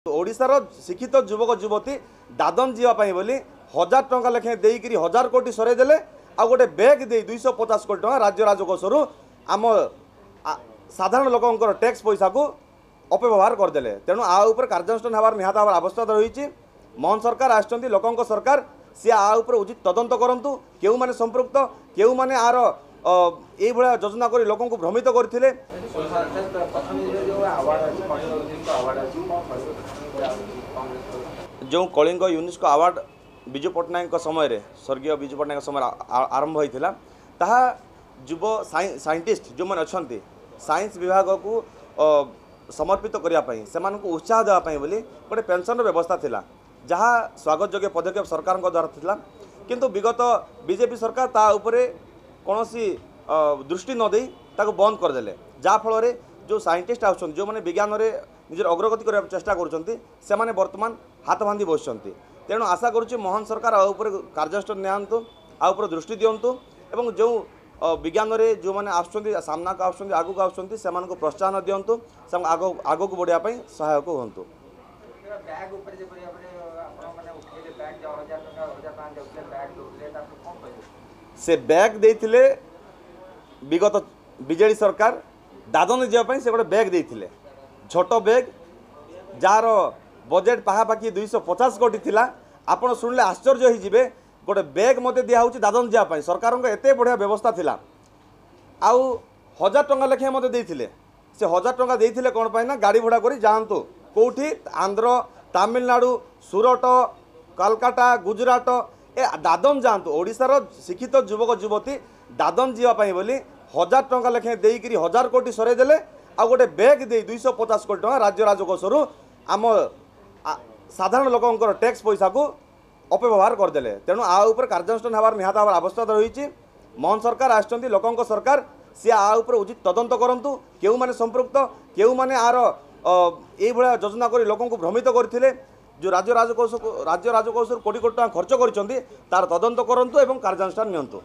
ओडिशार शिक्षित युवक युवती दादन जीवाई बोली 1000 टंका लेखे देकरी 1000 कोटी सरेदेले आ गोटे बैग दे 250 कोटी टंका राज्य राजकोषर आम साधारण लोकंर टैक्स पैसा को अपव्यवहार करदे। तेणु आ कार्यानुष्ठान हमार निहत हमार आवश्यकता रही। मोहन सरकार आसछंती लोकंक सरकार सी आ उचित तदंत करंतु केउ माने संपृक्त केउ माने आर ये भाया योजना कर लोक भ्रमित करते। जो कलिंग यूनेस्को अवार्ड विजु पट्टनायक समय स्वर्गीय विजु पट्टनायक समय आरंभ होता ताहा युव साइंटिस्ट जो मैंने अच्छा साइंस विभाग को समर्पित करने से उत्साह देवाई बोली गोटे पेंशन व्यवस्था थिला जहाँ स्वागत योग्य पदक्षेप सरकार द्वारा थिला। किंतु विगत बीजेपी सरकार ता उपरे कौन दृष्टि नदे बंद करदे जहाँफल जो साइंटिस्ट आउछन जो मैंने विज्ञान में निजर अग्रगति करने चेष्टा कर बर्तमान हाथ बांधि बसुँच। तेणु आशा करुच्ची मोहन सरकार कार्यानुष्ठान नियंतु आउपर दृष्टि दिंतु एवं जो विज्ञान में जो मैंने आसुँच सामना को आसुँच आगू को आसुँच से प्रोत्साहन दिंतु आग को बढ़ापी सहायक हूँ। से बैग देथिले विगत बीजेडी सरकार दादन जीवाई से गोटे बैग देथिले छोट बैग जार बजेट पाखापाखि 250 कोटी थिला। आपण शुणिले आश्चर्य होइजिबे गोटे बैग मते दिया होची दादन जीवाई सरकार एते बढ़िया व्यवस्था थिला आउ 1000 टंका लेखे मते देथिले से 1000 टंका देथिले कोन पाइना गाड़ी भड़ा करी जांतु कोठी आंध्र तमिलनाडु सूरत कलकाता गुजरात ए दादन जातु ओडिशार शिक्षित युवक युवती दादन जीवाई बोली 1000 टंका लेखे देकरी 1000 कोटी सरेदेले आ गोटे बैग दे 250 कोटी टंका राज्य राजकोषर आम साधारण लोकंर टैक्स पैसा को अपव्यवहार करदे। तेणु आ कार्यानुष्ठान हमार निहत हमार आवश्यकता रही। मोहन सरकार आसछंती लोकंक सरकार सी आ उचित तदंत करंतु केउ माने संपृक्त केउ माने आर ये भाया योजना कर लोक भ्रमित करते। जो राज्य राजकोष कोटी कोटी टंका खर्च कर तार तदंत करंतु एवं कार्यानुष्ठान नियंतु।